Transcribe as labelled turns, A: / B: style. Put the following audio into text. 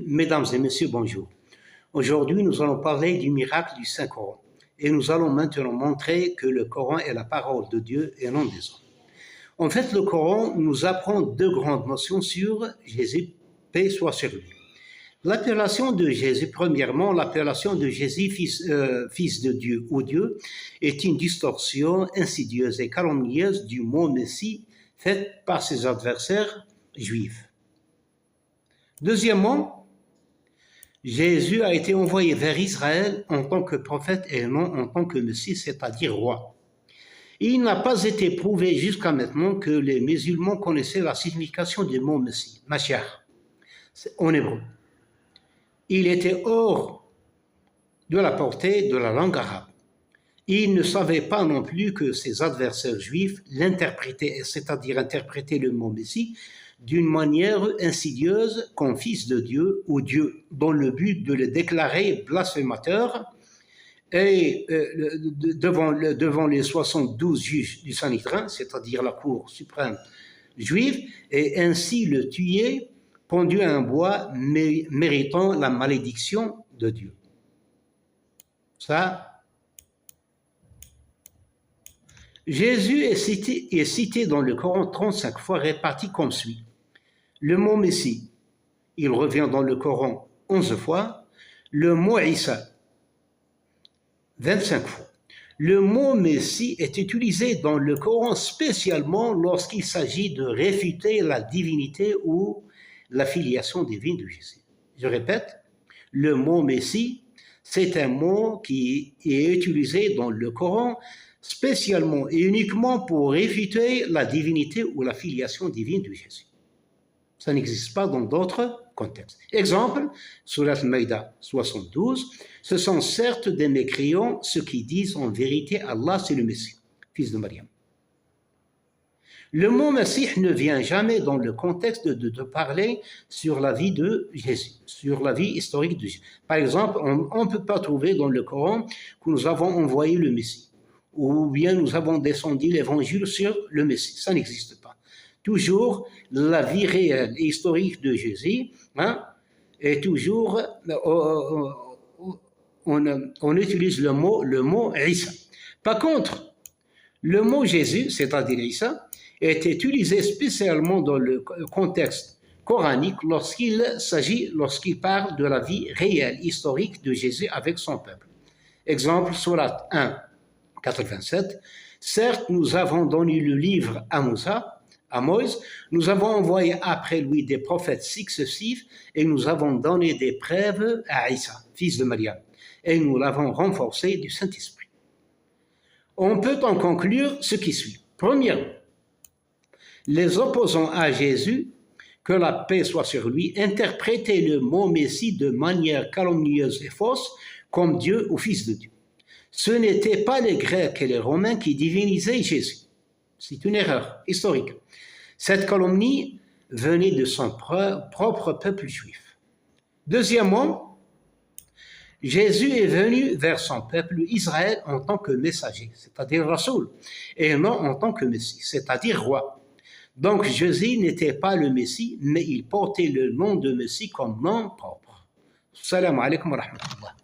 A: Mesdames et messieurs, bonjour. Aujourd'hui, nous allons parler du miracle du Saint-Coran et nous allons maintenant montrer que le Coran est la parole de Dieu et non des hommes. En fait, le Coran nous apprend deux grandes notions sur Jésus, paix soit sur lui. L'appellation de Jésus, premièrement, l'appellation de Jésus, fils de Dieu ou Dieu, est une distorsion insidieuse et calomnieuse du mot Messie faite par ses adversaires juifs. Deuxièmement, Jésus a été envoyé vers Israël en tant que prophète et non en tant que Messie, c'est-à-dire roi. Il n'a pas été prouvé jusqu'à maintenant que les musulmans connaissaient la signification du mot Messie, Mashiach, en hébreu. Il était hors de la portée de la langue arabe. Il ne savait pas non plus que ses adversaires juifs l'interprétaient, c'est-à-dire interpréter le mot Messie, d'une manière insidieuse comme fils de Dieu ou Dieu, dans le but de le déclarer blasphémateur et devant les 72 juges du Sanhédrin, c'est-à-dire la cour suprême juive, et ainsi le tuer pendu à un bois méritant la malédiction de Dieu. Ça, Jésus est cité dans le Coran 35 fois, réparti comme suit. Le mot Messie, il revient dans le Coran 11 fois. Le mot Isa, 25 fois. Le mot Messie est utilisé dans le Coran spécialement lorsqu'il s'agit de réfuter la divinité ou la filiation divine de Jésus. Je répète, le mot Messie, c'est un mot qui est utilisé dans le Coran spécialement et uniquement pour réfuter la divinité ou la filiation divine de Jésus. Ça n'existe pas dans d'autres contextes. Exemple, Surat Al-Maïda 72, ce sont certes des mécréants ceux qui disent en vérité Allah c'est le Messie, fils de Maryam. Le mot Messie ne vient jamais dans le contexte de parler sur la vie de Jésus, sur la vie historique de Jésus. Par exemple, on ne peut pas trouver dans le Coran que nous avons envoyé le Messie, ou bien nous avons descendu l'évangile sur le Messie. Ça n'existe pas. Toujours la vie réelle et historique de Jésus, et toujours on utilise le mot Isa. Par contre, le mot Jésus, c'est-à-dire Isa, est utilisé spécialement dans le contexte coranique lorsqu'il parle de la vie réelle, historique de Jésus avec son peuple. Exemple, Surat 1, 87. Certes, nous avons donné le livre à Moïse, nous avons envoyé après lui des prophètes successifs et nous avons donné des preuves à Isa, fils de Maryam, et nous l'avons renforcé du Saint-Esprit. On peut en conclure ce qui suit. Premièrement, les opposants à Jésus, que la paix soit sur lui, interprétaient le mot Messie de manière calomnieuse et fausse comme Dieu ou fils de Dieu. Ce n'étaient pas les Grecs et les Romains qui divinisaient Jésus. C'est une erreur historique. Cette calomnie venait de son propre peuple juif. Deuxièmement, Jésus est venu vers son peuple Israël en tant que messager, c'est-à-dire Rasoul, et non en tant que Messie, c'est-à-dire roi. Donc Jésus n'était pas le Messie, mais il portait le nom de Messie comme nom propre. Salam alaikum wa rahmatullah.